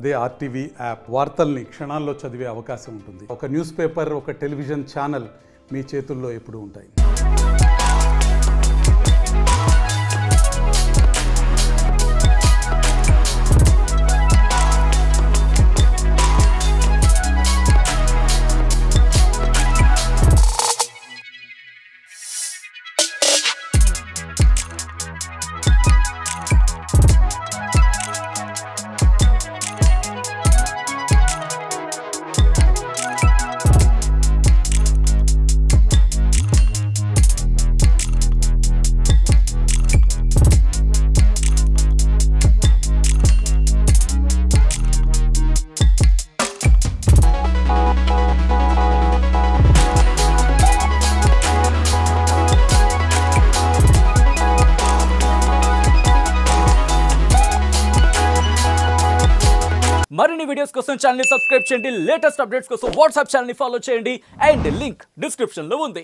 అదే RTV app వార్తల్ని క్షణాల్లో చదివే అవకాశం ఉంటుంది. ఒక న్యూస్ పేపర్, ఒక టెలివిజన్ ఛానల్ మీ చేతుల్లో ఎప్పుడూ ఉంటాయి. మరిన్ని వీడియోస్ కోసం ఛానల్ ని సబ్స్క్రైబ్ చేయండి. లేటెస్ట్ అప్డేట్స్ కోసం వాట్సాప్ ఛానల్ ని ఫాలో చేయండి. అండ్ లింక్ డిస్క్రిప్షన్ లో ఉంది.